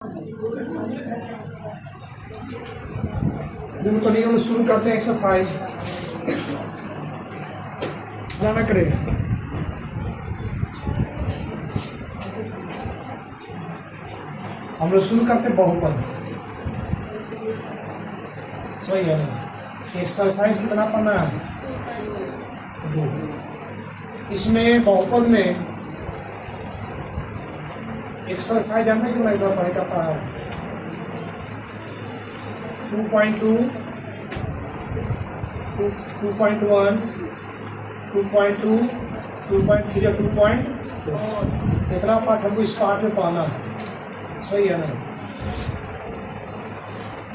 देखो तो हम शुरू करते हैं एक्सरसाइज। जाना करे हम लोग शुरू करते हैं बहुपद। सही है ना। एक्सरसाइज कितना पढ़ना है? 2। इसमें बहुपद में एक्सरसाइज जानते हैं कितना इस बार पढ़ाई करता है? 2.2, 2.1, 2.2, 2.3 और 2.4 इतना पाठ हमको इस पाठ में पढ़ना है। सही है ना।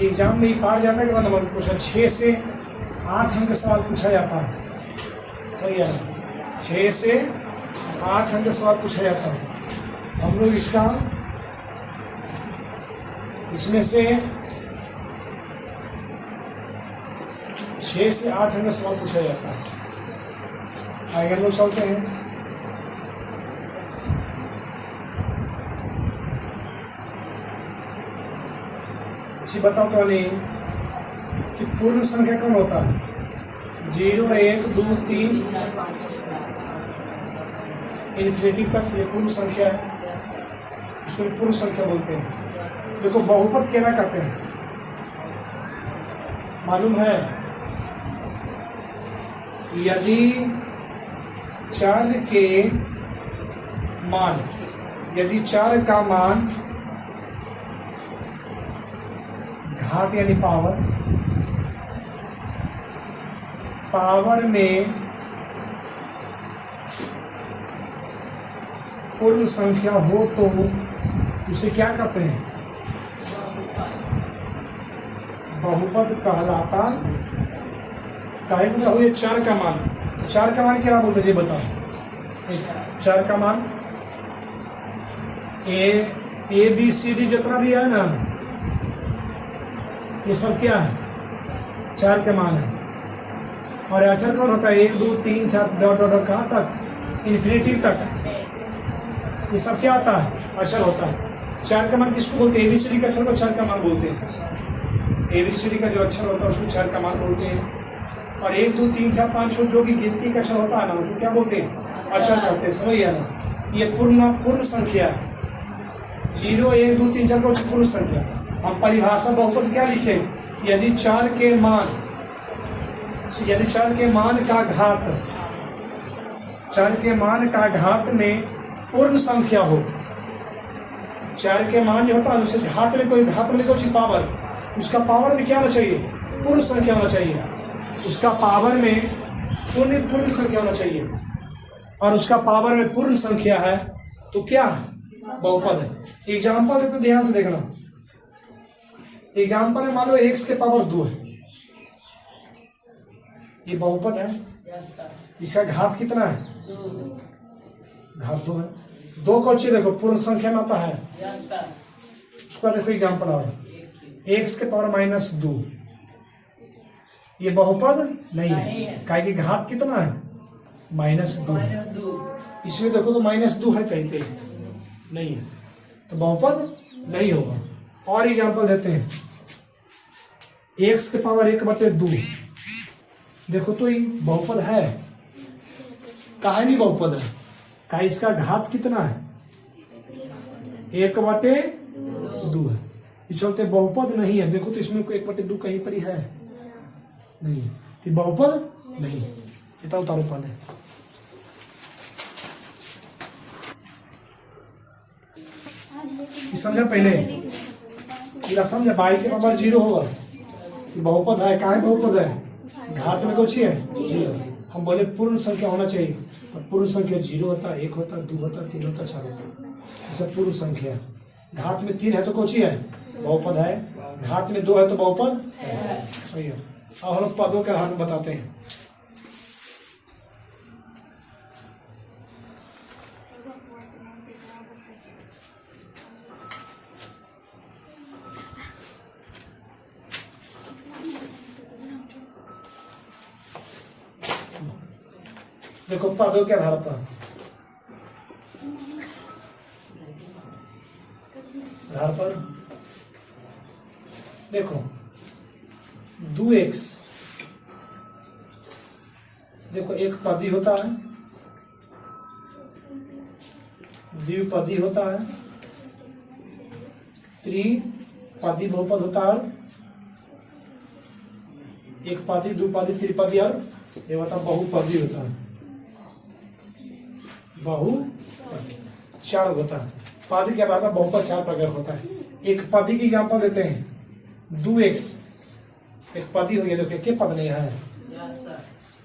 एग्जाम में ये पाठ जाता है कि नंबर क्वेश्चन 6 से 8 अंक सवाल पूछा जाता है। सही है ना। 6 से 8 अंक सवाल पूछा जाता है। हम लोग इसमें से 6 से 8 अंक सवाल पूछा जाता है। आगे हम लोग चलते हैं। इसी बताओ तो नहीं कि पूर्ण संख्या कौन होता है? 0, 1, 2, 3 इन्फिनिटी तक ये पूर्ण संख्या है। उसको पूर्ण संख्या बोलते हैं। देखो बहुपद क्या कहते हैं मालूम है? यदि चर का मान घात यानी पावर में पूर्ण संख्या हो तो उसे क्या कहते हैं? बहुपद कहलाता। काहे को हो? ये चर का मान क्या बोलते जी बताओ। चर का मान ए बी सी डी जितना भी है ना, ये सब क्या है? चर का मान है। और अचर कौन होता है? 1, 2, 3, 4 डॉट डॉट कहाँ तक? इन्फिनिटी तक। ये सब क्या आता है? अचर होता है। चर का मान किसको बोलते हैं? एबीसीडी का अक्षर को चर का मान बोलते हैं। एबीसीडी का जो अक्षर होता है उसको चर का मान बोलते हैं। और 1, 2, 3, 4, 5 जो भी गिनती का अक्षर होता है ना, उसको क्या बोलते हैं? अचर कहते हैं। समझ गया ना। ये पूर्ण संख्या है। 0, 1, 2, 3, 4 को पूर्ण संख्या। हम परिभाषा बहुपद क्या लिखे? यदि चर के मान का घात में पूर्ण संख्या हो। चर के मान जो होता है उसे घात में कोई पावर, उसका पावर में क्या होना चाहिए? पूर्ण संख्या होना चाहिए। उसका पावर में पूर्ण संख्या होना चाहिए। और उसका पावर में पूर्ण संख्या है तो क्या बहुपद है। एग्जाम्पल है तो ध्यान से देखना। एग्जाम्पल है, मान लो x के पावर 2 है। ये बहुपद है। इसका घात कितना है? 2। घात 2 है। 2 को अच्छी देखो पूर्ण संख्या में आता है। उसका देखो एग्जाम्पल आओ। x के पावर -2 ये बहुपद नहीं है। काहे की घात कितना है? -2। इसमें देखो तो -2 है, कहीं पे नहीं है तो बहुपद नहीं होगा। और एग्जाम्पल देते हैं। x के पावर 1/2 देखो तो ये बहुपद है। काहे नहीं बहुपद है? काहे इसका घात कितना है? 1/2 है। इस चलते बहुपद नहीं है। देखो तो इसमें 1/2 कहीं पर ही है नहीं, तो बहुपद नहीं। इतना उतारो पहले। समझा पहले? समझा बाई के पावर 0 होगा बहुपद है। काहे बहुपद है? घात में कुछ है 0। हम बोले पूर्ण संख्या होना चाहिए। और पूर्ण संख्या 0 होता, 1 होता, 2 होता, 3 होता, 4 होता। ये सब पूर्ण संख्या। घात में 3 है तो कौन है? बहुपद है। घात में 2 है तो बहुपद है। सही है। अब हम लोग पदों के आधार में बताते हैं। देखो पदों के आधार पर आधार पर देखो 2x, देखो एक पदी होता है, द्विपदी होता है, त्रिपदी बहुपद होता है, एक पदी, द्विपदी, त्रिपदी और ये होता बहुपदी होता है। बहुपदी 4 होता है। पद के आधार पर बहुपद 4 प्रकार होता है। एक पदी की एग्जाम्पल देते हैं, 2x एक पदी हो गया, देखो क्या पद नहीं है,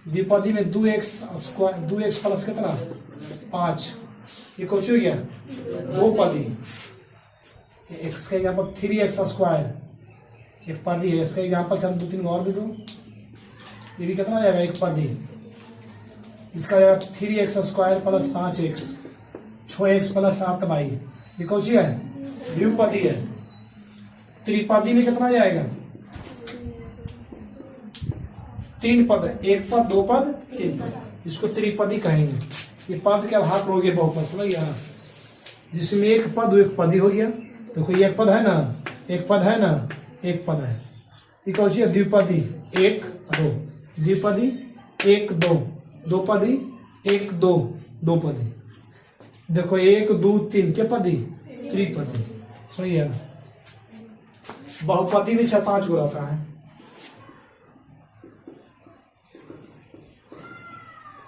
द्विपदी में 2x स्क्वायर, 2x प्लस कितना 5, ये कुछ हो गया 2 पदी। x का एग्जाम्पल 3x स्क्वायर एक पदी है, इसका एग्जाम्पल चल 2-3 और भी दो, ये भी कितना आ जाएगा एक पदी। इसका 3x square plus 5x 6x plus 7y, ये कौन सी है द्विपदी है। त्रिपदी में कितना जाएगा 3 पद, एक पद, 2 पद, 3 पद, इसको त्रिपदी कहेंगे। ये पद के आधार पर हो गया बहुपद, समझ गया, जिसमें एक पद एक पदी हो गया। देखो ये एक पद है ना, एक पद है ना, एक पद है, ये कौन सी है द्विपदी 1 2, द्विपदी 1 2, दो पदी 1 2, दो पदी। देखो 1 2 3 क्या पदी त्रिपदी, सही है। बहुपदी में 4-5 गो रहता है,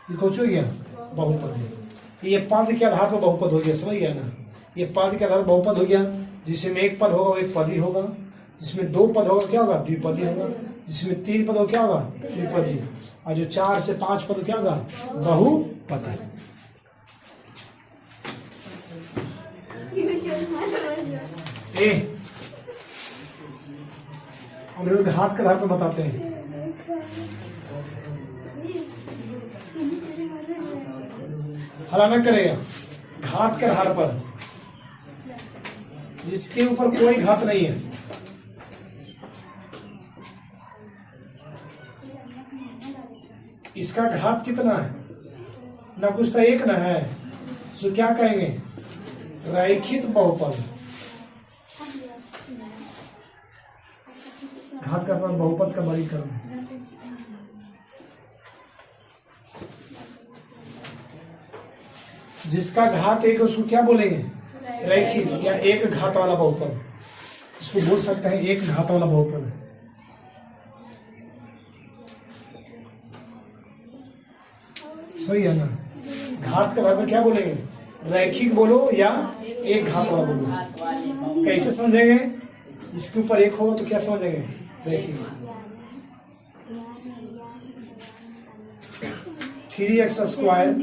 ये कौन हो गया बहुपदी। ये पद के आधार पर बहुपद हो गया, समझ गया ना, ये पद के आधार पर बहुपद हो गया। जिसमें एक पद होगा वो एक पदी होगा, जिसमें 2 पद होगा क्या होगा द्विपदी होगा, जिसमें 3 पद होगा क्या होगा त्रिपदी, और जो 4 से 5 पद क्या होगा बहुपदी। हम लोग घात के आधार पर बताते हैं। हलाना करेगा घात के आधार पर, जिसके ऊपर कोई घात नहीं है। इसका घात कितना है ना, कुछ तो एक ना है, तो क्या कहेंगे रैखिक बहुपद। घात का बहुपद का वर्गीकरण, जिसका घात एक उसको क्या बोलेंगे रैखिक या एक घात वाला बहुपद, इसको बोल सकते हैं एक घात वाला बहुपद। सही है ना, घात के आधार पर क्या बोलेंगे रैखिक बोलो या एक घात वाला बोलो। कैसे समझेंगे, इसके ऊपर एक होगा तो क्या समझेंगे रैखिक। 3x स्क्वायर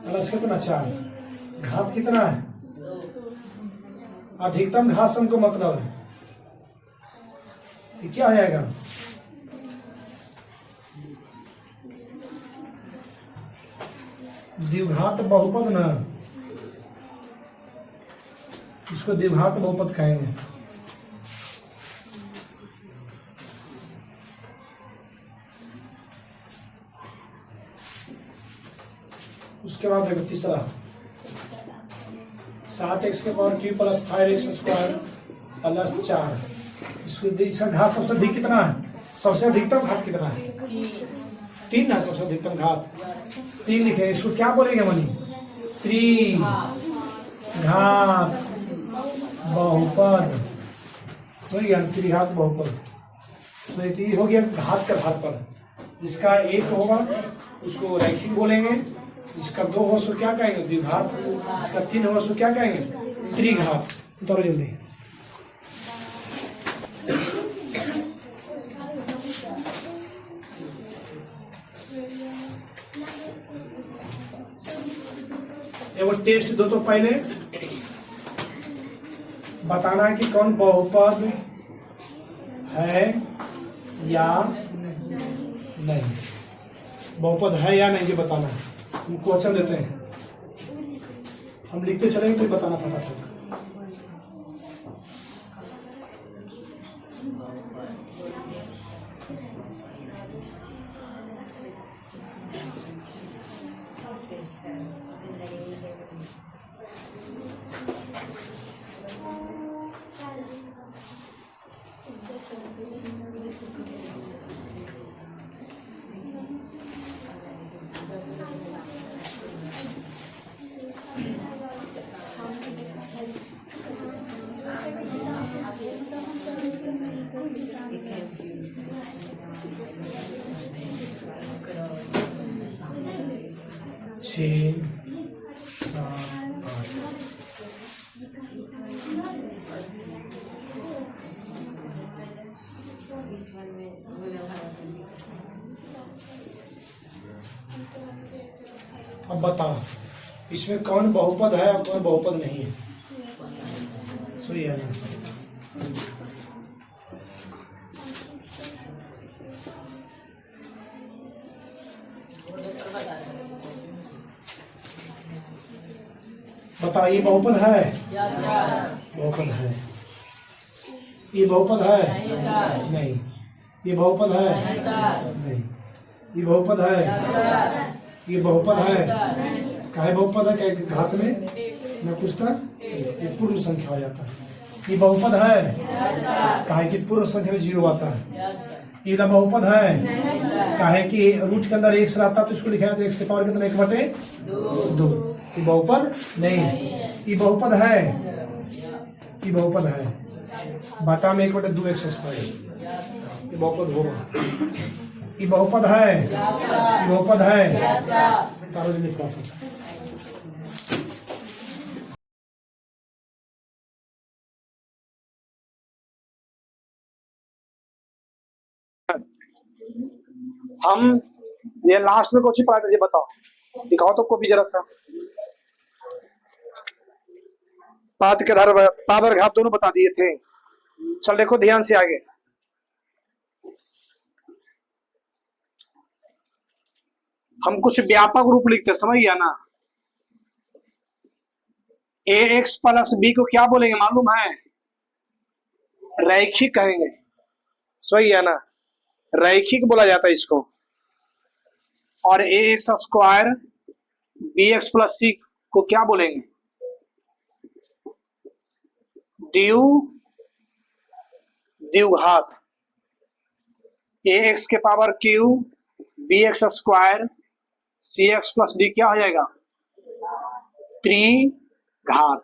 प्लस कितना 4, घात कितना है अधिकतम घात सम को मतलब है, तो क्या आएगा द्विघात बहुपद ना, इसको द्विघात बहुपद कहेंगे। उसके बाद देखो तीसरा 7x के power cube plus 5x square plus 4, इसका घात सबसे अधिक कितना है, सबसे अधिकतम घात कितना है 3 है, सबसे अधिकतम घात 3 लिखे। इसको क्या बोलेंगे मनी त्रिघात बहुपद, समझ गया त्रिघात बहुपद। तो ये हो गया घात के आधार पर, जिसका एक होगा उसको रैखिक बोलेंगे, जिसका 2 हो उसको क्या कहेंगे द्विघात, जिसका 3 हो उसको क्या कहेंगे त्रिघात। उतारो जल्दी। वो टेस्ट दो, तो पहले बताना है कि कौन बहुपद है या नहीं, बहुपद है या नहीं ये बताना है। हम क्वेश्चन देते हैं, हम लिखते चलेंगे तो बताना फटाफट। छः, सात, आठ। अब बताओ इसमें कौन बहुपद है और कौन बहुपद नहीं है? सही है ना? बताओ ये बहुपद है? बहुपद है। ये बहुपद है? नहीं। ये बहुपद है? नहीं। ये बहुपद है? ये बहुपद है? काहे बहुपद है? क्या घात में मैं पूछता? ये पूर्ण संख्या हो जाता है। ये बहुपद है? काहे कि पूर्ण संख्या में 0 आता है। ये बहुपद है? काहे कि रूट के अंदर 1 रहता तो इसको लिखा जाता है x की पावर कितना 1/2। ये बहुपद नहीं। ये बहुपद है? ये बहुपद है? बटा में 1/2x²। ये बहुपद होगा। ये बहुपद है? ये बहुपद है? चारों जल्दी फटाफट। हम ये लास्ट में क्वेश्चन पढ़ाते थे, बताओ दिखाओ तो कॉपी जरा सा। पाद के आधार पाद और घात दोनों बता दिए थे। चल देखो ध्यान से आगे। हम कुछ व्यापक रूप लिखते, समझ गया ना? ax प्लस b को क्या बोलेंगे मालूम है? रैखिक कहेंगे, समझ गया ना? रैखिक बोला जाता है इसको। और ax² bx प्लस c को क्या बोलेंगे? द्विघात। ax के power q bx² cx plus d क्या हो जाएगा? त्रिघात।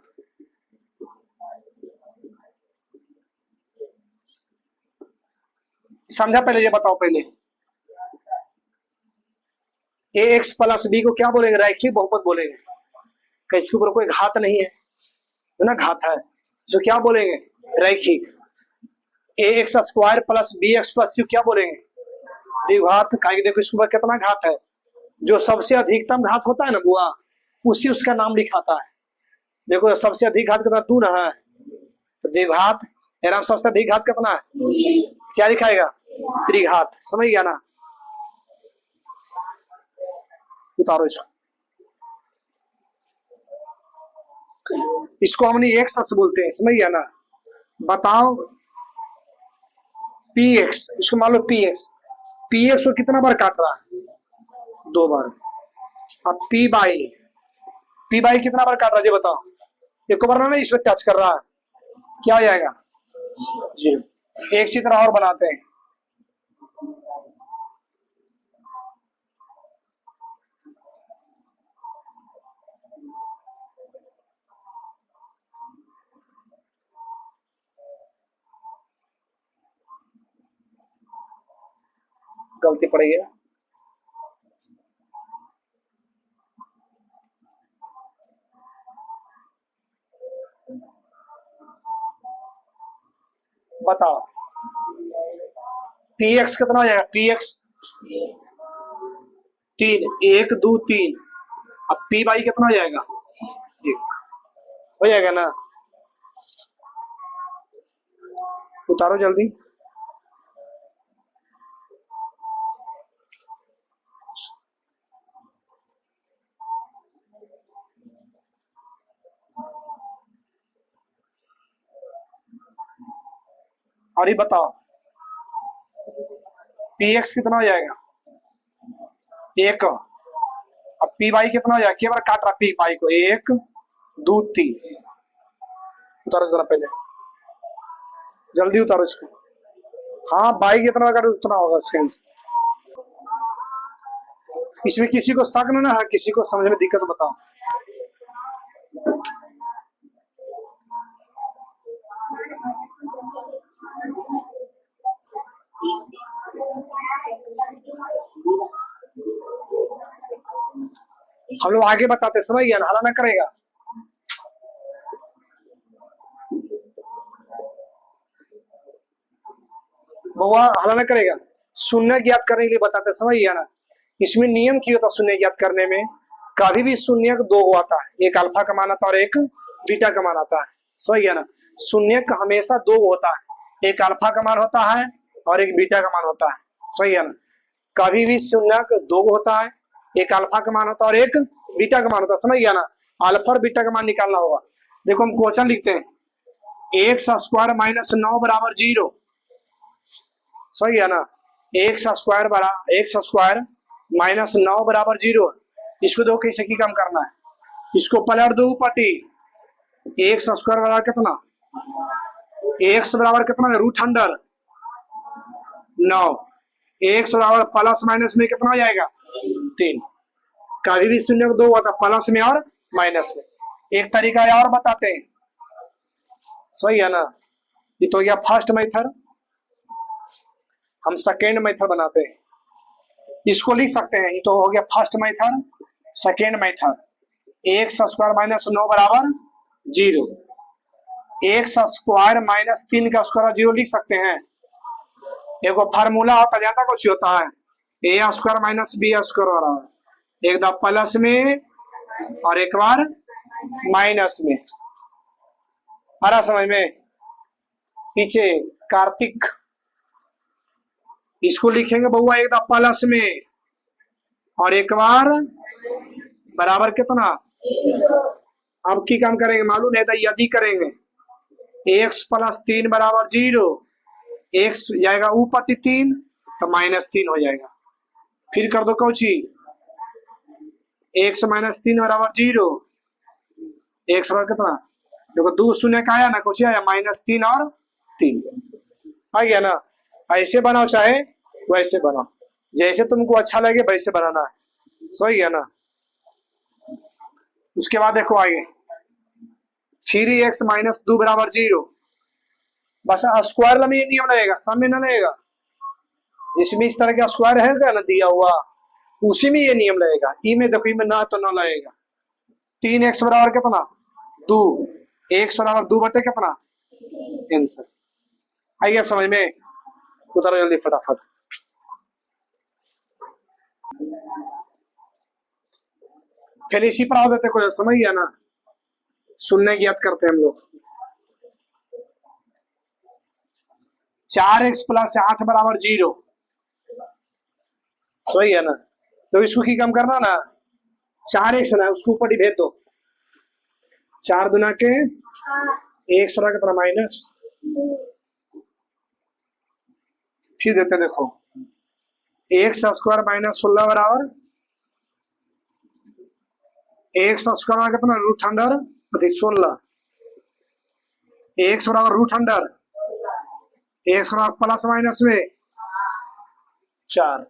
समझा? पहले ये बताओ पहले ax प्लस b को क्या बोलेंगे? रैखिक बहुपद बोलेंगे। क्या इसके ऊपर कोई घात नहीं है ना? घात है जो क्या बोलेंगे? रैखिक। ax² plus bx plus c क्या बोलेंगे? द्विघात। देखो इसके ऊपर कितना घात है। जो सबसे अधिकतम घात होता है ना बुआ, उसी उसका नाम लिखाता है। देखो सबसे अधिक घात कितना? 2 ना है तो द्विघात। सबसे अधिक घात कितना है? क्या लिखाएगा? त्रिघात। समझ गया ना? उतारो इसको हमने एक सच बोलते हैं, समझ गया ना? बताओ px, इसको मान लो px को कितना बार काट रहा है? 2 बार। अब p बाई कितना बार काट रहा है? ये बताओ। एक बार ना इसमें टच कर रहा है, क्या हो जाएगा? 0। एक सी तरह और बनाते हैं। गलती पड़ी है। बताओ px कितना हो जाएगा? px 3, 1 2 3। अब p बाई कितना हो जाएगा? 1 हो जाएगा ना? उतारो जल्दी। और ये बताओ px कितना हो जाएगा? 1। अब p बाई कितना हो जाएगा? क्या बार काट रहा p बाई को? 1 2 3। उतारो जरा पहले, जल्दी उतारो इसको। हाँ बाई कितना काटे उतना होगा इसका आंसर। इसमें किसी को शक ना है, किसी को समझ में दिक्कत बताओ। हम लोग आगे बताते, समझ गया ना, हला ना करेगा। बउआ हला ना करेगा। शून्य ज्ञात करने के लिए बताते, समझ गया ना। इसमें नियम क्या होता है शून्य ज्ञात करने में, कभी भी शून्य दो आता है, एक अल्फा का मान आता है और एक बीटा का मान आता है, समझ गया ना। शून्य का हमेशा दो होता है, एक अल्फा का मान होता है और एक बीटा का मान होता है, समझ गया ना। कभी भी शून्य दो होता है, एक अल्फा का मान होता है और एक बीटा का मान होता है, समझ गया ना। अल्फा और बीटा का मान निकालना होगा। देखो हम क्वेश्चन लिखते हैं, एक्स स्क्वायर माइनस 9 बराबर 0, समझ गया ना। एक्स स्क्वायर माइनस 9 बराबर 0। इसको दो कैसे की कम करना है, इसको पलट दो पटी। एक्स स्क्वायर बराबर कितना, एक्स बराबर कितना है रूट अंडर 9, एक्स बराबर प्लस माइनस में कितना हो जाएगा 3। कभी भी शून्य दो होता प्लस में और माइनस में। एक तरीका और बताते हैं, सही है ना। ये तो गया फर्स्ट मेथड, हम सेकेंड मेथड बनाते हैं। इसको लिख सकते हैं, ये तो हो गया first method. Second method x square minus 9 बराबर 0, एक्स स्क्वायर माइनस 3 का स्क्वायर 0 लिख सकते हैं। एक फार्मूला होता जानता कुछ होता है, ए स्क्वायर माइनस बी स्क्वायर बराबर एक दफा प्लस में और एक बार माइनस में। आ रहा समझ में। पीछे कार्तिक, इसको लिखेंगे बउआ एक दफा प्लस में और एक बार बराबर कितना। अब की काम करेंगे मालूम है, यदि करेंगे एक्स प्लस 3 बराबर 0, एक्स जाएगा ऊपर 3 तो माइनस 3 हो जाएगा। फिर कर दो कौची, एक्स माइनस 3 बराबर 0, एक्स बराबर कितना, देखो 2 शून्य का आया ना, कुछ आया -3 और 3 आ गया ना। ऐसे बनाओ चाहे वैसे बनाओ, जैसे तुमको अच्छा लगे वैसे बनाना है, सही है ना। उसके बाद देखो आगे 3x माइनस 2 बराबर 0, बस स्क्वायर में ये नियम लगेगा, सम में ना लगेगा। जिसमें इस तरह का स्क्वायर है ना दिया हुआ, उसी में ये नियम लगेगा। ई में देखो, ई में ना तो ना लगेगा। 3x बराबर कितना 2, x बराबर 2 बटे कितना आंसर। आइए समझ में, उतारो जल्दी फटाफट। फिर इसी पर आ देते को समझ गया ना। शून्य ज्ञात करते हैं हम लोग। 4x प्लस 8 बराबर 0, सही है ना। तो इसको की कम करना ना, 4x ना उसको ऊपर ही भेज दो, 4 दुना के एक सरा कितना माइनस। फिर देते देखो एक्स स्क्वायर माइनस 16 बराबर एक्स स्क्वायर कितना रूट अंडर 16, एक्स बराबर रूट अंडर एक्स बराबर प्लस माइनस में 4।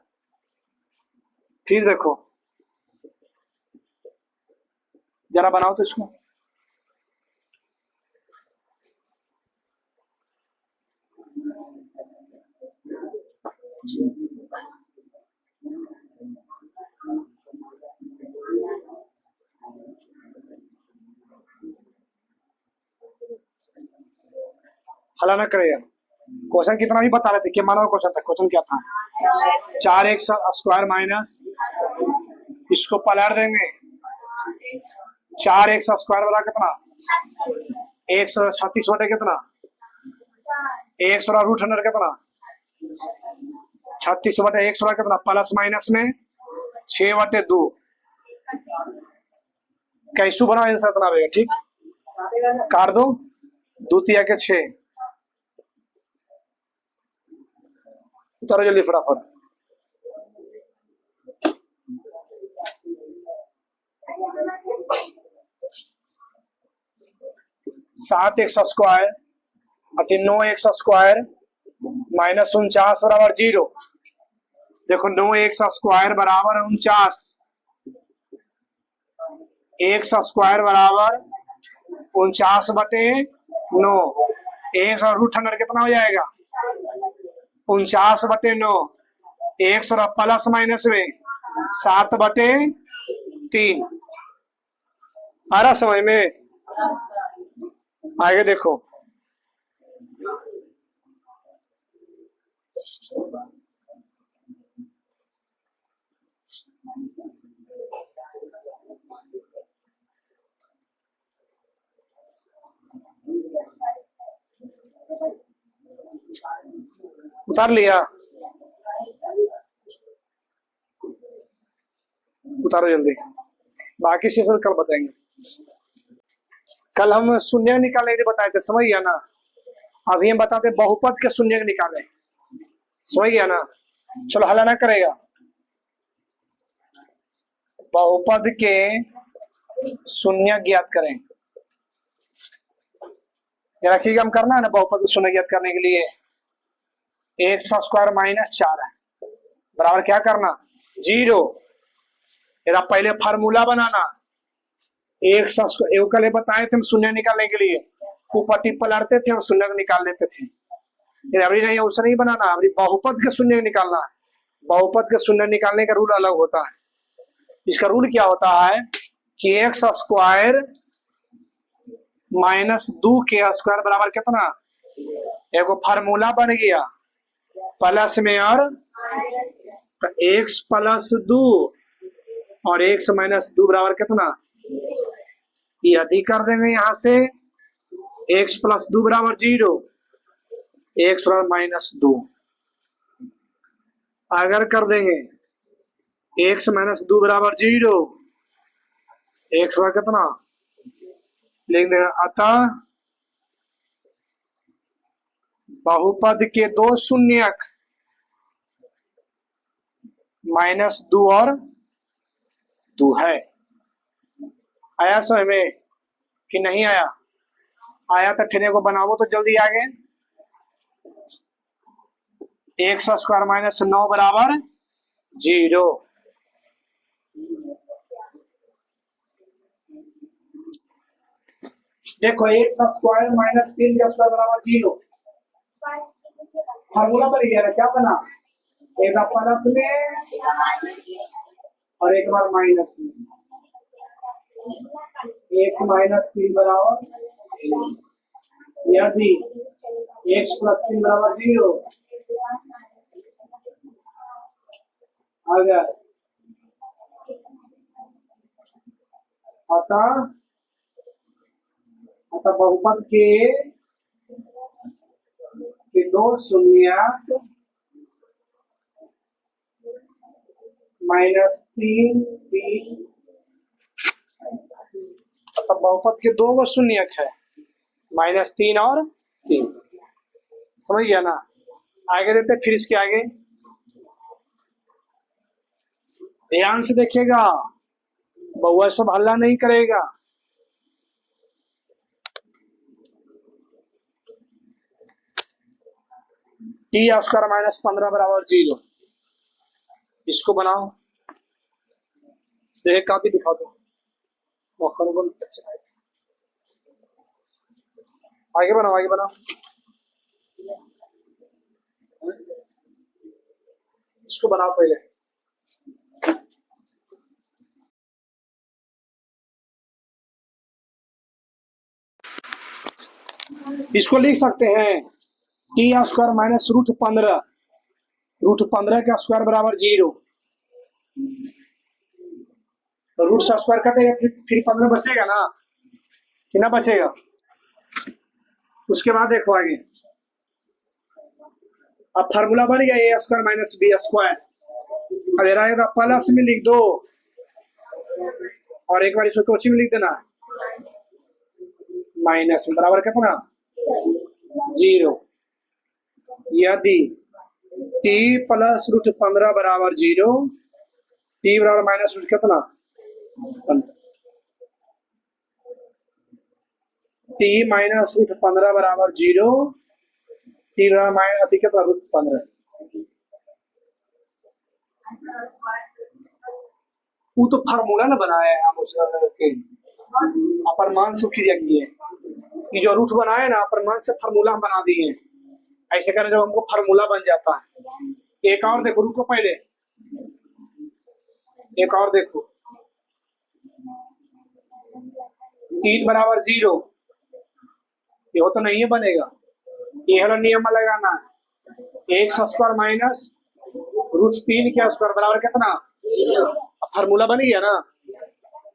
फिर देखो जरा बनाओ तो इसको, हला ना करेगा। क्वेश्चन कितना भी बता रहे थे, क्या माना क्वेश्चन था, क्वेश्चन क्या था 4x स्क्वायर माइनस, इसको पलट देंगे 4x स्क्वायर वाला कितना 136 बटे कितना, एक्स वाला रूट अंडर कितना 36 बटे एक्स वाला कितना प्लस माइनस में 6 बटे 2। कैसू बना आंसर इतना रहेगा, ठीक काट दो 2 तिया के 6, उतारो जल्दी फटाफट। सात x square 9x square minus 49 बराबर 0। देखो 9x स्क्वायर बराबर 49, एक्स स्क्वायर बराबर 49 बटे 9, एक्स और रूट अंडर कितना हो जाएगा 49 बटे 9, एक्स और प्लस माइनस में 7 बटे 3। आ रहा समझ में? आगे देखो, उतार लिया, उतारो जल्दी, बाकी सेशन कल बताएंगे। कल हम शून्य निकालने के लिए बताए थे, समझ गया ना? अभी हम बताते बहुपद के शून्य निकाले, समझ गया ना? चलो हल ना करेगा, बहुपद के शून्य ज्ञात करें। रखिएगा, हम करना है ना बहुपद के शून्य ज्ञात करने के लिए, एक्स स्क्वायर माइनस 4 है बराबर क्या करना, 0। मेरा पहले फार्मूला बनाना, एक कल बताए थे हम शून्य निकालने के लिए, ऊपर टिप्पल लड़ते थे और शून्य निकाल लेते थे। अभी नहीं, उसे नहीं बनाना, अभी बहुपद के शून्य निकालना है। बहुपद के शून्य निकालने का रूल अलग होता है। इसका रूल क्या होता है कि एक्स स्क्वायर माइनस 2 के स्क्वायर बराबर कितना, एक फार्मूला बन गया प्लस में और एक्स प्लस 2 और एक्स माइनस 2 बराबर कितना, यदि कर देंगे यहां से एक्स प्लस 2 बराबर 0, एक्स बराबर माइनस 2। अगर कर देंगे एक्स माइनस 2 बराबर 0, एक्स बराबर कितना लिख देंगे, अतः बहुपद के दो शून्यक माइनस 2 और 2 है। आया समझ में कि नहीं आया? आया तो ठेने को बनाओ तो जल्दी आगे, एक्स स्क्वायर माइनस 9 बराबर 0। देखो एक्स स्क्वायर माइनस 3 का स्क्वायर बराबर 0, फार्मूला बन गया ना, क्या बना, एक बार प्लस में और एक बार माइनस में, एक्स माइनस 3 बराबर, यदि एक्स प्लस 3 बराबर 0, अगर अतः बहुपद के दो शून्यक माइनस 3 बहुपद के दो शून्यक है माइनस 3 और 3, समझ गया ना? आगे देते फिर इसके आगे ध्यान से देखिएगा, बहुआ सब हल्ला नहीं करेगा। टी स्क्वायर माइनस 15 बराबर 0, इसको बनाओ, देख कापी दिखा दो, आगे बनाओ, आगे बनाओ, इसको बनाओ पहले। इसको लिख सकते हैं t square minus root 15, root 15 का स्क्वायर बराबर 0, तो रूट से स्क्वायर कटेगा फिर 15 बचेगा ना, कि ना बचेगा? उसके बाद देखो आगे, अब फार्मूला बन गया ए स्क्वायर माइनस बी स्क्वायर, अब रहेगा प्लस में लिख दो और एक बार इसको कोची में लिख देना माइनस में, बराबर कितना 0। यदि t प्लस रूट 15 बराबर 0, t बराबर माइनस रूट कितना, t माइनस रूट 15 बराबर 0, t बराबर माइनस कितना रूट 15, वो तो फार्मूला ना बनाया है हम उसके अपरमान से क्रिया किए, ये जो रूट बनाए ना अपरमान से फार्मूला हम बना दिए, ऐसे करें जब हमको फार्मूला बन जाता है। एक और देखो, रुको पहले एक और देखो, 3 बराबर 0, ये हो तो नहीं है बनेगा। ये वाला नियम लगाना है, एक्स स्क्वायर माइनस √3 क्या स्क्वायर बराबर कितना, फार्मूला बन गया ना,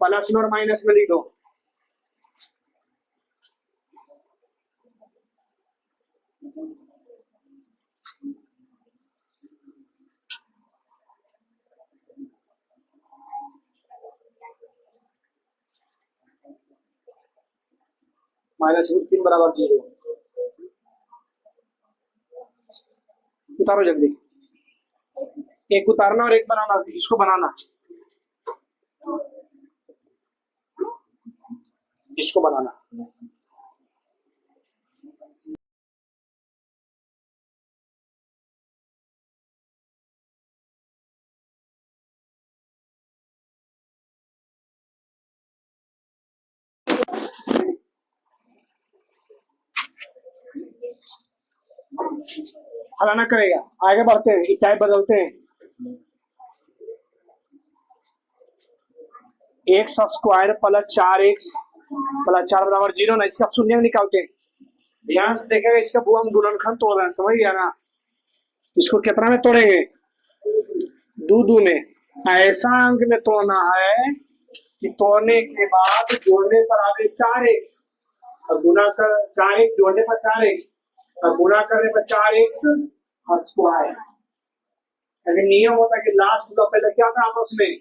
प्लस में और माइनस में लिख दो। -√3 बराबर 0, उतारो जल्दी, एक उतारना और एक बनाना, इसको बनाना, इसको बनाना। हलाना करेगा, आगे बढ़ते हैं, टाइप बदलते हैं। X square plus 4x plus 4 बराबर 0 ना, इसका शून्य निकालते हैं। ध्यान से देखेगा, इसका बुआ हम गुणनखंड तोड़ रहे हैं, समझ गया ना। इसको कितना में तोड़ेंगे, 2 में। ऐसा अंक में तोड़ना है कि तोड़ने के बाद जोड़ने पर आगे 4x और गुना कर 4x, जोड़ने पर 4x और गुना करने पर 4x स्क्वायर। अगर नियम होता है कि लास्ट का पहले क्या था आपस में,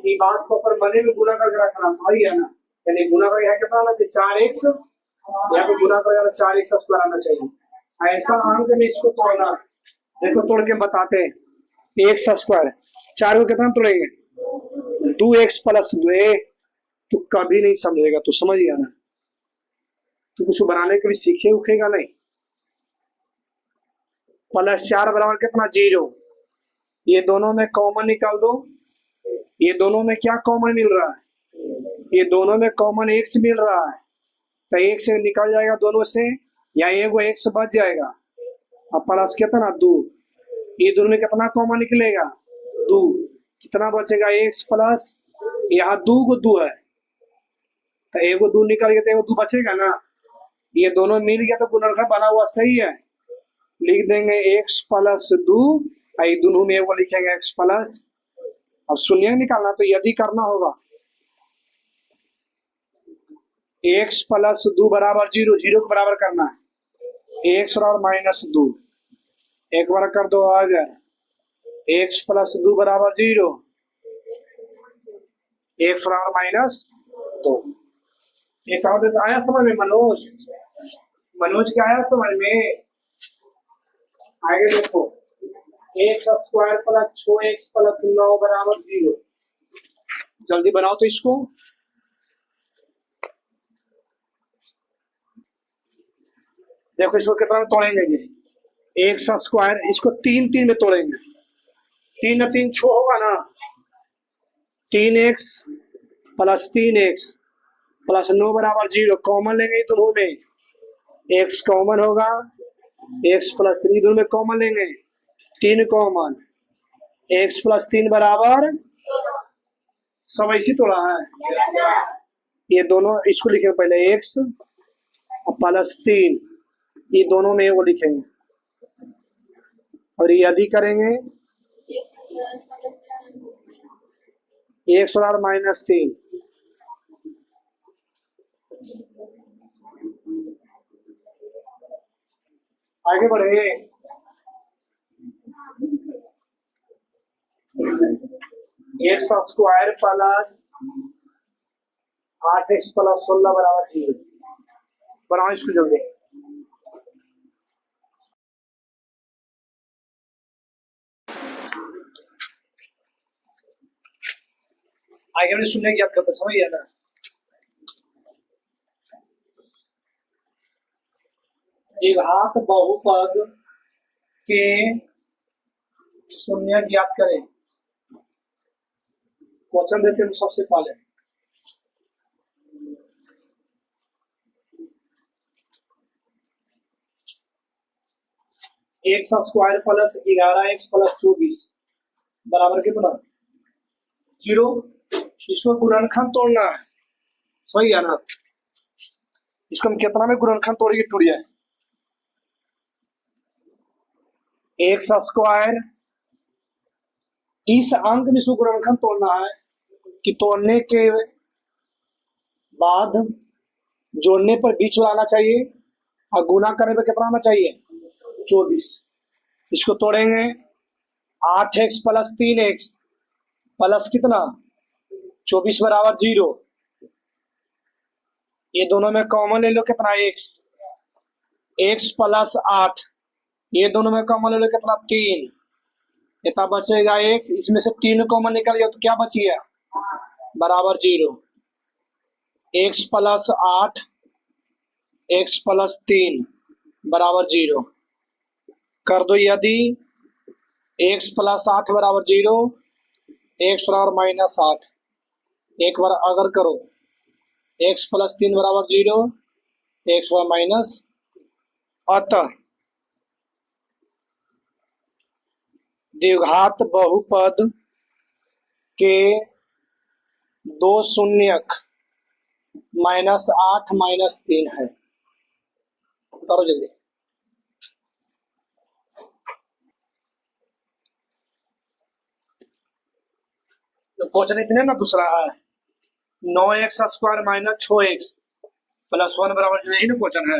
ये बात को पर मने में गुना करके रखना, सही है ना। यानी गुना करके है कितना, 4x, यहाँ पे गुना करके 4x स्क्वायर आना चाहिए। ऐसा अंक में इसको तोड़ना, देखो तोड़ के बताते हैं। एक्स स्क्वायर 4 को कितना तोड़ेंगे, 2x प्लस 2, तू कभी नहीं समझेगा, तू समझ गया ना। तू कुछ बनाने के भी सीखे उखेगा नहीं। प्लस 4 बराबर कितना, 0, ये दोनों में कॉमन निकाल दो। ये दोनों में क्या कॉमन मिल रहा है, ये दोनों में कॉमन एक्स मिल रहा है, तो एक से निकल जाएगा दोनों से, या एगो एक्स बच जाएगा। अब प्लस कितना, 2, ये दोनों में कितना कॉमन निकलेगा, 2, कितना बचेगा, एक्स प्लस यहाँ 2 को 2 है, तो एगो 2 निकल गया तो एगो 2 बचेगा ना। ये दोनों मिल गया तो गुणनखंड बना हुआ सही है। लिख देंगे एक्स प्लस 2, ये दोनों में एगो लिखेंगे एक्स प्लस। अब शून्य निकालना तो यदि करना होगा, एक्स प्लस 2 बराबर 0, 0 को बराबर करना है, एक्स और -2, एक बार कर दो आ जाए, एक्स प्लस 2 बराबर 0, एक्स और -2। एक और आया समझ में मनोज, मनोज क्या आया समझ में, आगे देखो, x square plus 6x plus 9 बराबर 0, जल्दी बनाओ तो इसको। देखो इसको कितना में तोड़ेंगे, ये एक्स स्क्वायर, इसको 3 में तोड़ेंगे, 3 और 3 6 होगा ना, 3x प्लस 3x प्लस 9 बराबर 0, कॉमन लेंगे दोनों में, x कॉमन होगा, x प्लस 3 दोनों में कॉमन लेंगे, 3 कॉमन, x प्लस 3 बराबर, सब ऐसी तोड़ा है। ये दोनों इसको लिखेंगे पहले, x प्लस 3, ये दोनों में वो लिखेंगे, और ये यदि करेंगे एक्स और -3, आगे बढ़े, x square plus 8x plus 16 बराबर 0, बनाओ इसको जल्दी। आगे हमने शून्य ज्ञात करते समझ गया ना। द्विघात बहुपद के शून्य ज्ञात करें, क्वेश्चन देते हैं सबसे पहले। X square plus 11x plus 24 बराबर कितना, 0। इसको गुणनखंड तोड़ना है, सही है ना। इसको हम कितना में गुणनखंड तोड़ेंगे टूट जाए। एक्स स्क्वायर, इस अंक में इसको गुणनखंड तोड़ना है कि तोड़ने के बाद जोड़ने पर बीच में आना चाहिए और गुना करने पर कितना आना चाहिए 24। इसको तोड़ेंगे 8x प्लस 3x प्लस कितना 24 बराबर 0। ये दोनों में कॉमन ले लो कितना x प्लस 8, ये दोनों में कॉमन ले लो कितना 3, इतना बचेगा x, इसमें से 3 कॉमन निकल गया तो क्या बच गया बराबर 0। x प्लस 8 x प्लस 3 बराबर 0 कर दो। यदि x प्लस 8 बराबर 0, x बराबर माइनस 8, एक बार अगर करो x प्लस 3 बराबर 0, x बराबर माइनस। अतः द्विघात बहुपद के दो शून्यक -8 -3 है। उतारो जल्दी। तो क्वेश्चन इतने ना दूसरा है 9x square minus 6x plus 1 बराबर 0, यही ना क्वेश्चन है।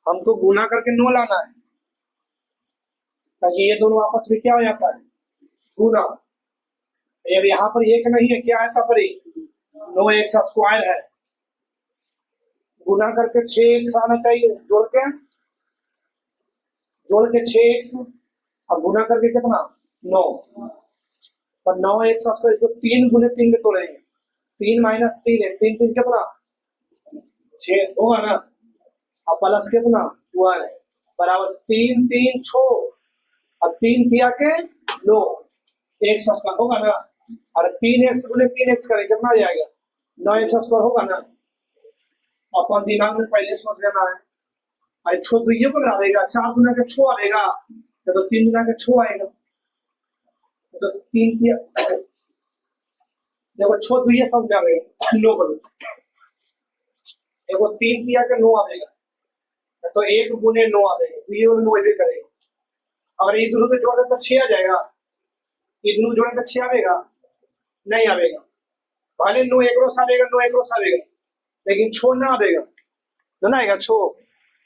हमको गुना करके 9 लाना है ताकि ये दोनों आपस में क्या हो जाता है गुना। अब यहाँ पर एक नहीं है, क्या है तब पर 9x स्क्वायर है, गुना करके 6x आना चाहिए, जोड़ के 6x और गुना करके कितना 9, पर 9x स्क्वायर को 3 गुने 3 में तोड़ेंगे, 3 माइनस 3 है, 3 3 कितना 6 होगा ना, और प्लस कितना 1 बराबर 3 3 6 और 3 थी आके 9 x स्क्वायर होगा ना। और 3x गुने 3x करें कितना आ जाएगा 9x स्क्वायर होगा ना। अपन दिमाग में पहले सोच लेना है, अरे छो दुइये पर आएगा, 4 गुना के 6 आएगा, तो 3 गुना के 6 आएगा, तो 3 देखो 6 दुइये सब जाएगा 9 बनो, देखो 3 दिया के 9 आएगा, तो 1 गुने 9 आएगा, दुइये और 9 भी करेगा। अगर ये दोनों को जोड़े तो 6 आ जाएगा, ये दोनों जोड़े तो 6 आएगा नहीं आएगा, भले 9 एक रोस आएगा 9 एक रोस आएगा, लेकिन 6 ना आएगा तो ना आएगा 6।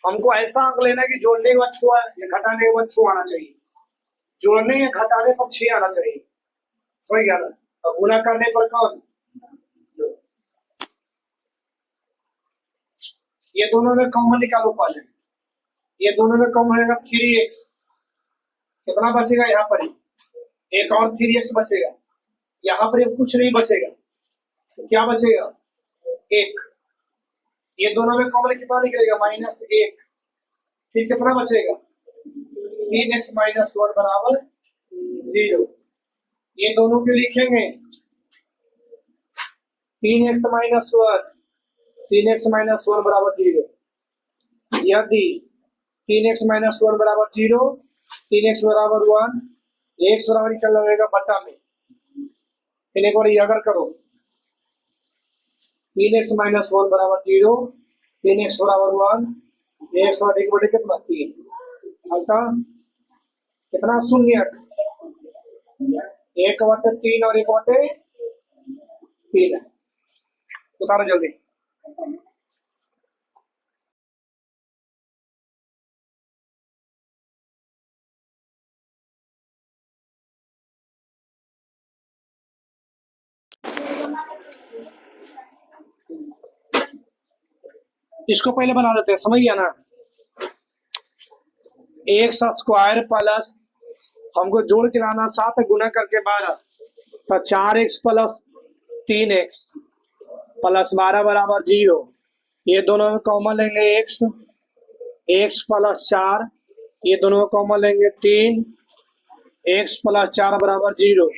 हमको ऐसा अंक लेना है कि जोड़ने के बाद 6 या घटाने के बाद 6 आना चाहिए, जोड़ने या घटाने पर 6 आना चाहिए, समझ गया ना। और गुना करने पर कौन, ये दोनों में कॉमन निकालो पहले, ये दोनों में कॉमन रहेगा 3x, कितना बचेगा यहाँ पर एक और 3x बचेगा, यहाँ पर कुछ नहीं बचेगा, तो क्या बचेगा 1, ये दोनों में कॉमन कितना निकलेगा -1, फिर कितना बचेगा 3x - 1 बराबर 0। ये दोनों के लिखेंगे 3x - 1, 3x - 1 बराबर 0। यदि 3x - 1 बराबर 0, 3x बराबर 1, x बराबर ही चल रहेगा बटा में, फिर एक बार ये अगर करो 3x - 1 बराबर 0, 3x बराबर 1, x बराबर 1 बटे कितना 3, अतः कितना शून्यक 1 बटे 3 और 1 बटे 3 है। उतारो जल्दी। इसको पहले बना देते हैं, समझ गया ना। एक्स स्क्वायर प्लस हमको जोड़ के लाना 7 गुना करके 12, तो 4x प्लस 3x प्लस 12 बराबर 0। ये दोनों में कॉमन लेंगे x प्लस 4, ये दोनों में कॉमन लेंगे 3, x प्लस 4 बराबर 0।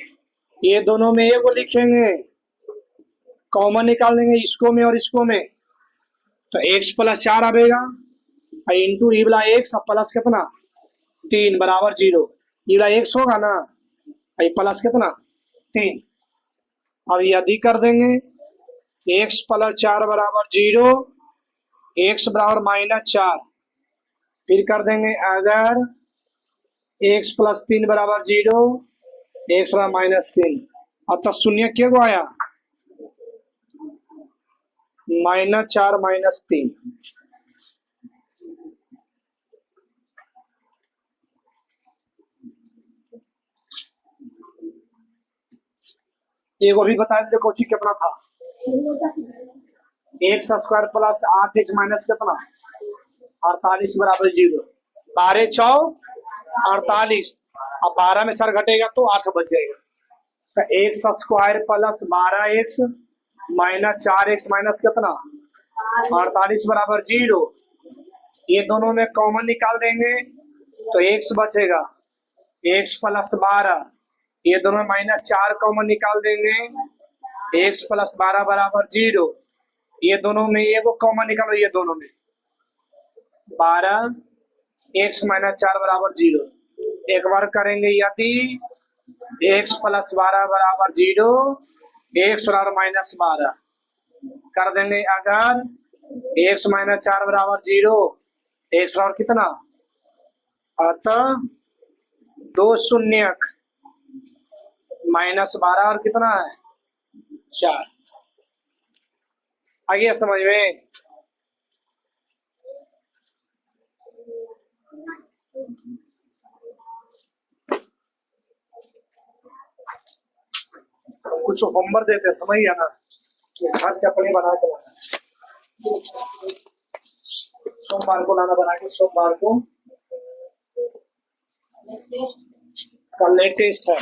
ये दोनों में एक लिखेंगे, कॉमन निकाल लेंगे इसको में और इसको में, तो x प्लस 4 आएगा इंटू ई वाला x प्लस कितना 3 बराबर 0। ये वाला x होगा ना, ये प्लस कितना 3। अब यदि कर देंगे एक्स प्लस 4 बराबर 0, एक्स बराबर -4। फिर कर देंगे अगर एक्स प्लस 3 बराबर 0, एक्स बराबर -3। अतः शून्य क्या को आया? -4 -3। एक भी बता दीजिए कोची कितना था? X square plus 8x minus कितना? 48 बराबर 0। 12 चौ 48। अब 12 में 4 घटेगा तो 8 बच जाएगा। तो x square plus 12x minus 4x minus कितना? 48 बराबर 0। ये दोनों में कॉमन निकाल देंगे तो x बचेगा, x प्लस 12। ये दोनों -4 कॉमन निकाल देंगे, x प्लस 12 बराबर 0। ये दोनों में ये को कॉमन निकालो, ये दोनों में 12 x -4 बराबर 0। एक बार करेंगे यदि x प्लस 12 बराबर 0, x बराबर -12। कर देंगे अगर x -4 बराबर 0, x बराबर कितना? अतः 2 शून्यक -12 और कितना है? 4। आइए समझ में। कुछ होमवर्क देते हैं, समझ गया ना? घर से अपने बना के लाना, सोमवार को लाना बना के। सोमवार को कल लेटेस्ट है।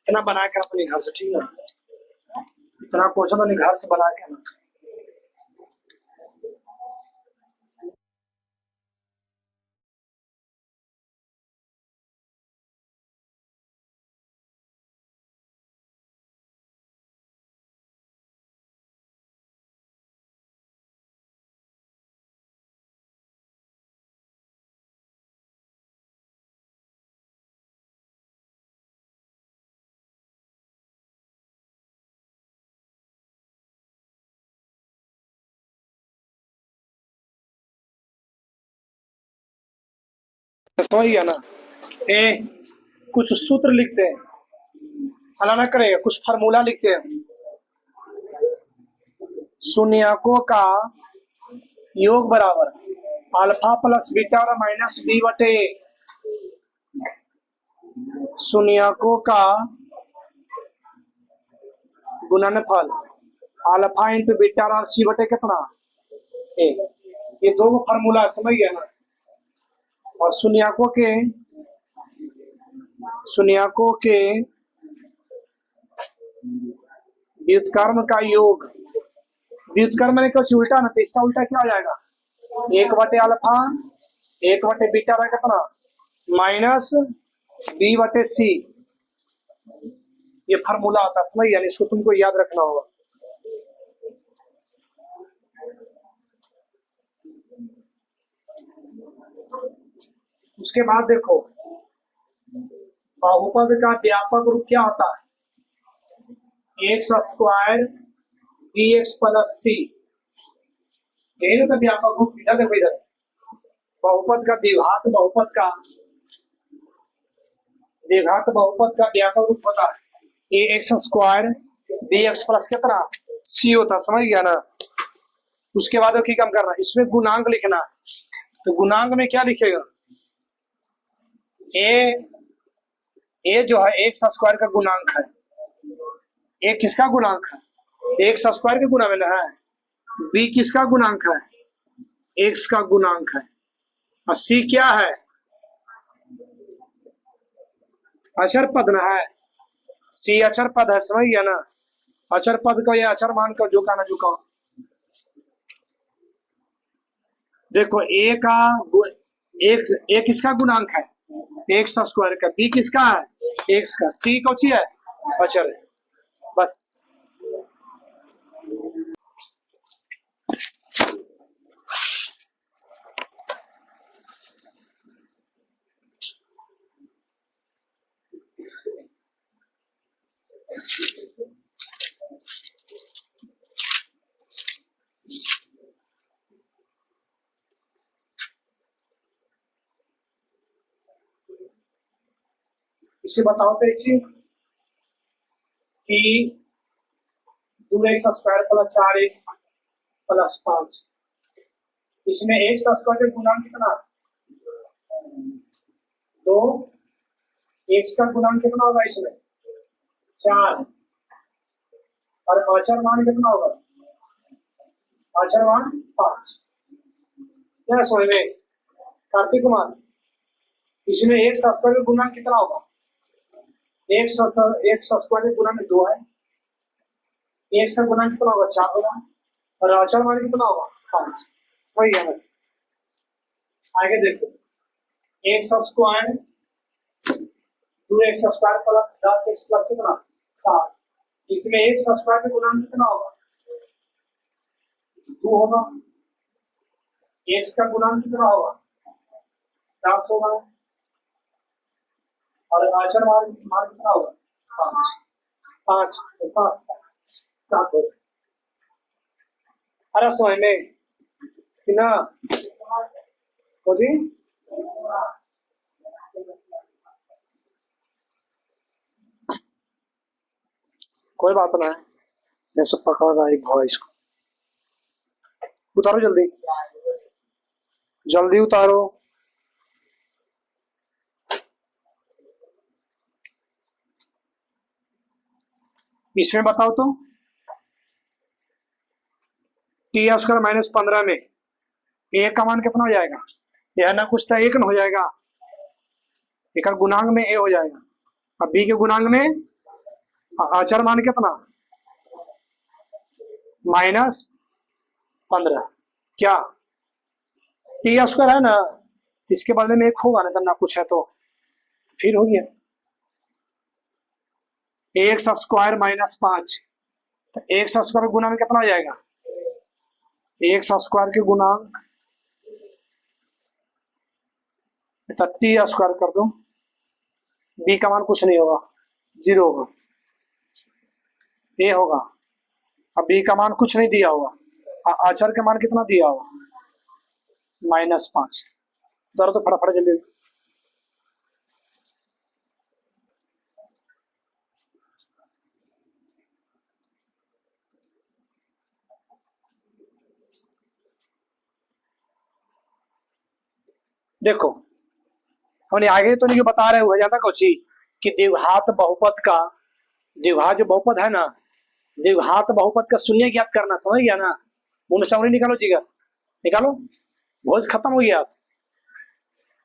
इतना बना के अपने घर से, ठीक है? इतना क्वेश्चन अपने घर से बना के ना। समझ गया ना? ए कुछ सूत्र लिखते हैं, फलाना करेगा, कुछ फार्मूला लिखते हैं। शून्यकों का योग बराबर अल्फा प्लस बीटा और माइनस बी बटे शून्यकों का गुणनफल अल्फा इंटू बीटा और सी बटे कितना? ए। ये दो फार्मूला समझ गया ना? और शून्यकों के व्युत्क्रम का योग, व्युत्क्रम मैंने कुछ उल्टा ना, तो इसका उल्टा क्या हो जाएगा? 1 बटे अल्फा 1 बटे बीटा का कितना? माइनस बी बटे सी। ये फार्मूला होता है, समझ गया? इसको तुमको याद रखना होगा। उसके बाद देखो बहुपद का व्यापक रूप क्या होता है? X square b x plus c. यही तो व्यापक रूप। इधर देखो, इधर बहुपद का द्विघात बहुपद का व्यापक रूप होता है a x square b x plus कितना सी होता है, समझ गया ना? उसके बाद वो की काम करना, इसमें गुणांक लिखना है। तो गुणांक में क्या लिखेगा, ए जो है एक्स स्क्वायर का गुणांक है, ए किसका गुणांक है, एक्स स्क्वायर के गुणा में ना है। बी किसका गुणांक है, एक्स का गुणांक है। और सी क्या है, अचर पद ना है, सी अचर पद है, समझ गया ना। अचर पद को या अचर मान को झुका ना झुका। देखो ए का एक किसका गुणांक है, एक्स स्क्वायर का। बी किसका है, एक्स का। सी कौन सी है, अचर है। बस इसे बताओ तो एक चीज कि 2x square plus 4x plus 5, इसमें एक्स स्क्वायर का गुणांक कितना, 2, एक्स का गुणांक कितना होगा इसमें 4, और अचर मान कितना होगा, अचर मान 5। क्या समझ में कार्तिक कुमार, इसमें एक्स स्क्वायर का गुणांक कितना होगा, एक्स स्क्वायर के गुणा में 2 है, एक्स का गुणा कितना होगा 4 होगा, और अचर मान कितना होगा 5। सही है। आगे देखो, x square 2x square plus 10x plus कितना 7, इसमें एक्स स्क्वायर के गुणा कितना होगा 2 होगा, एक्स का गुणा कितना होगा 10 होगा, और अचर मान कितना होगा 5, 5 से 7 होगा। अरे समझ में कि ना हो जी। कोई बात ना है, मैं सब पकड़ रहा एक भाई, इसको उतारो जल्दी जल्दी उतारो। इसमें बताओ तो टी स्क्वायर माइनस 15 में ए का मान कितना हो जाएगा, यह ना कुछ था एक न हो जाएगा, एक गुणांक में ए हो जाएगा, अब बी के गुणांक में अचर मान कितना -15। क्या टी स्क्वायर है ना, इसके बदले में एक होगा ना कुछ है तो फिर हो गया एक्स स्क्वायर -5, तो एक्स स्क्वायर गुना में कितना हो जाएगा, एक्स स्क्वायर के गुणांक टी स्क्वायर कर दो, बी का मान कुछ नहीं होगा 0 होगा, ए होगा, अब बी का मान कुछ नहीं दिया होगा, अचर का मान कितना दिया होगा -5। दर तो फटाफट जल्दी। देखो हमने आगे तो नहीं बता रहे हो जाता कुछ कि द्विघात बहुपद का, द्विघात जो बहुपद है ना, द्विघात बहुपद का शून्य ज्ञात करना, समझ गया ना। मुंह में सामने निकालो जीगा, निकालो, भोज खत्म हो गया।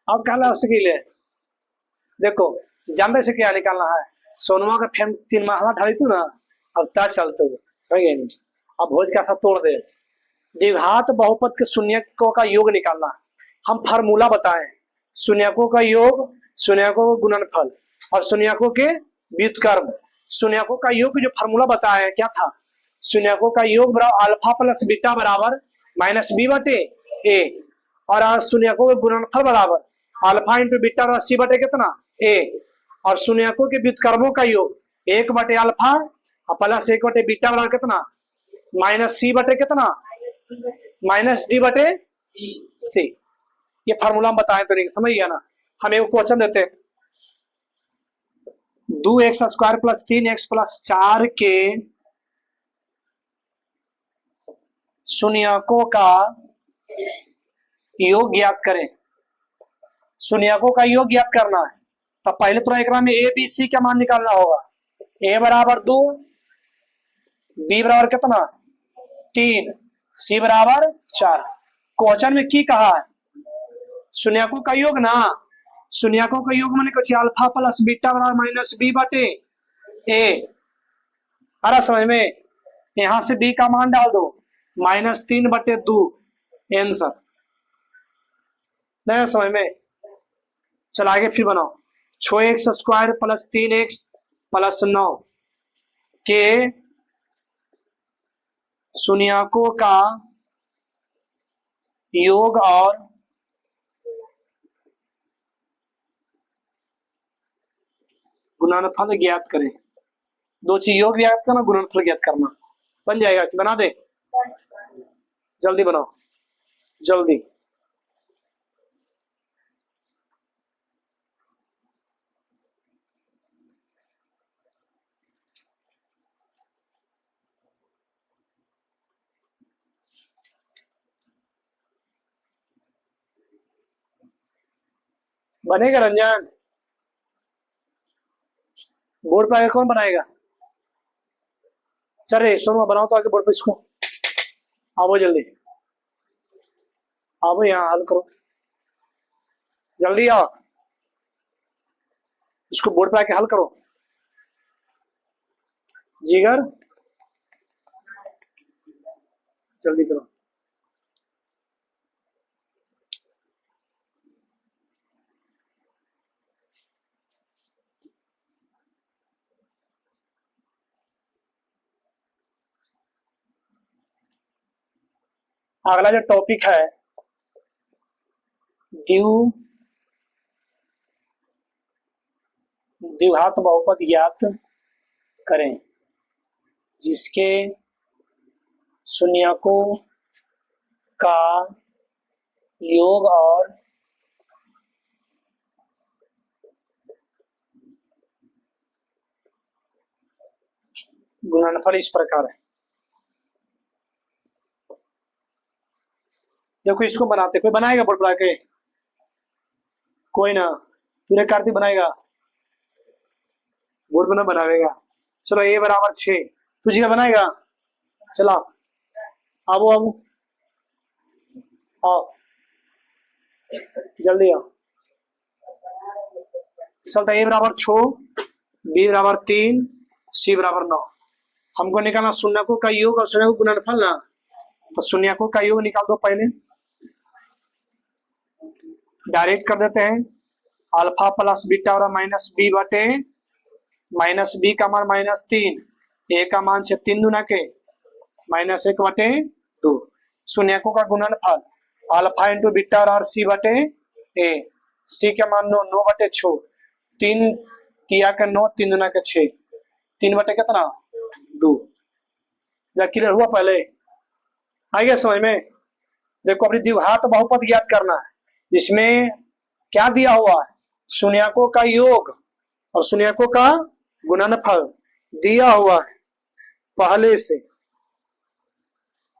अब कहला उसके लिए देखो जानते से क्या निकालना है, सोनुआ का फेम 3 महला ढाली तू ना, अब ता चलते समझ गए नहीं, अब भोज का साथ तोड़ दे। द्विघात बहुपद के शून्यकों का योग निकालना, हम फार्मूला बताएं, शून्यकों का योग, शून्यकों का गुणनफल और शून्यकों के व्युत्क्रम। शून्यकों का योग जो फार्मूला बताया क्या था, शून्यकों का योग बराबर अल्फा प्लस बीटा बराबर -b बटे ए, और शून्यकों के गुणनफल बराबर अल्फा इंटू बीटा बराबर c बटे कितना ए, और शून्यकों के व्युत्क्रमों का योग 1 बटे अल्फा प्लस 1 बटे बीटा बराबर कितना -c बटे कितना -d बटे c। ये फार्मूला हम बताएं तो नहीं समझ गया ना। हम एक क्वेश्चन देते हैं, 2x square plus 3x plus 4 के शून्यकों का योग ज्ञात करें। शून्यकों का योग ज्ञात करना है तो पहले तो एक में ए बी सी का मान निकालना होगा। ए बराबर 2, बी बराबर कितना 3, सी बराबर 4। क्वेश्चन में की कहा है शून्यकों का योग ना। शून्यकों का योग माने कुछ अल्फा प्लस बीटा बराबर माइनस बी बटे ए। अरे समझ में, यहां से बी का मान डाल दो -3 बटे 2 आंसर। नहीं समझ में, चल आगे फिर बनाओ। 6x² प्लस 3x प्लस 9 के शून्यकों का योग और गुणनफल ज्ञात करें। दो चीज योग ज्ञात करना, गुणनफल ज्ञात करना। बन जाएगा कि बना दे, जल्दी बनाओ जल्दी। बनेगा रंजन? बोर्ड पर आगे कौन बनाएगा? चल रे सोनू बनाओ तो आगे बोर्ड पे इसको। आओ जल्दी, आओ यहाँ हल करो, जल्दी आओ, इसको बोर्ड पे आके हल करो। जिगर जल्दी करो। अगला जो टॉपिक है द्विघात बहुपद ज्ञात करें जिसके शून्यकों का योग और गुणनफल इस प्रकार है। देखो इसको बनाते, कोई बनाएगा बोर्ड पर आके? कोई ना, पूरे कार्तिक बनाएगा, बोर्ड पर ना बनाएगा। चलो a बराबर 6 तुझे क्या बनाएगा? चला आओ आओ आओ जल्दी आओ। चलता a बराबर 6, b बराबर 3, c बराबर 9। हमको निकालना शून्यकों का योग और शून्यकों का गुणनफल ना। तो शून्यकों का योग निकाल दो पहले, डायरेक्ट कर देते हैं। अल्फा प्लस बीटा और माइनस बी बटे माइनस बी का मान -3, ए का मान से 3 दूना के -1 बटे 2। शून्यकों का गुणनफल अल्फा इंटू बीटा और सी बटे ए। सी का मान 9 बटे 6, 3 तिया के 9, 3 दूना के 6, 3 बटे कितना 2। या क्लियर हुआ? पहले आ गया समझ में? देखो अपनी द्विघात बहुपद ज्ञात करना है, इसमें क्या दिया हुआ है शून्यकों का योग और शून्यकों का गुणनफल दिया हुआ है। पहले से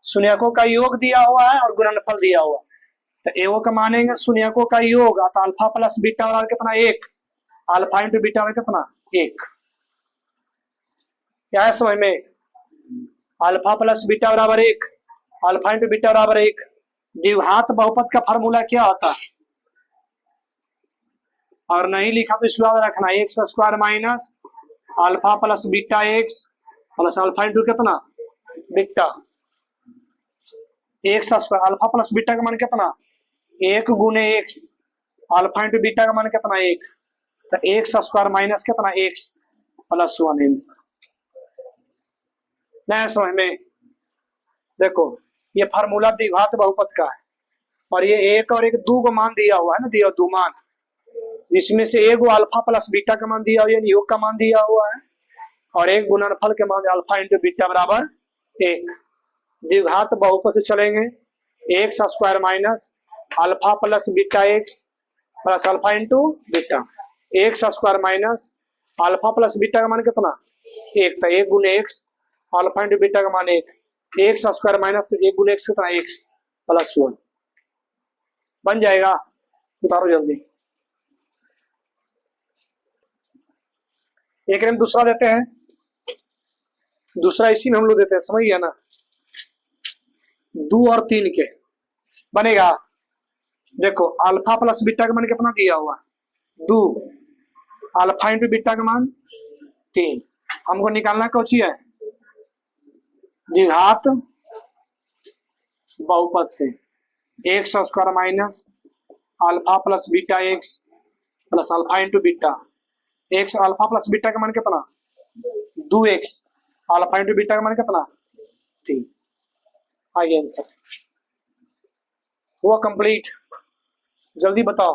शून्यकों का योग दिया हुआ है और गुणनफल दिया हुआ है। तो एओ का मानेंगे शून्यकों का योग तो अल्फा प्लस बीटा बराबर कितना 1, अल्फा इंटू बीटा बराबर कितना 1। क्या है समझ में? अल्फा प्लस बीटा बराबर 1, अल्फा इंटू बीटा बराबर 1। द्विघात बहुपद का फार्मूला क्या होता है? और नहीं लिखा तो इसको याद रखना, x² minus alpha plus beta x plus alpha into कितना beta. x² alpha plus beta का मान कितना 1 गुने x, अल्फा इंटू बीटा का मान कितना 1। तो x² माइनस कितना x प्लस 1 आंसर। नहीं समझ में? देखो ये फार्मूला द्विघात बहुपद का है और ये एक और एक 2 को मान दिया हुआ है ना, दिया 2 मान, जिसमें से एक अल्फा प्लस बीटा का मान दिया हुआ है, योग का मान दिया हुआ है, और एक गुणनफल के मान अल्फा इंटू बीटा बराबर 1। द्विघात बहुपद से चलेंगे x² minus alpha plus beta x plus alpha into beta. x² minus alpha plus beta का मान कितना 1, तो 1 गुने x, अल्फा इंटू बीटा का मान 1, एक्स स्क्वायर माइनस 1 गुना एक्स कितना, एक्स प्लस 1 बन जाएगा। उतारो जल्दी। एक हम दूसरा देते हैं, दूसरा इसी में हम लोग देते हैं, समझ गया ना। 2 और 3 के बनेगा। देखो अल्फा प्लस बीटा का मान कितना दिया हुआ, 2, अल्फा इंटू बीटा का मान 3। हमको निकालना कौची है, द्विघात बहुपद से x square minus alpha plus beta x plus alpha into beta x. Alpha plus beta का मान कितना, 2x, अल्फा इंटू बीटा का मान कितना, 3। आइए आंसर हुआ कंप्लीट, जल्दी बताओ।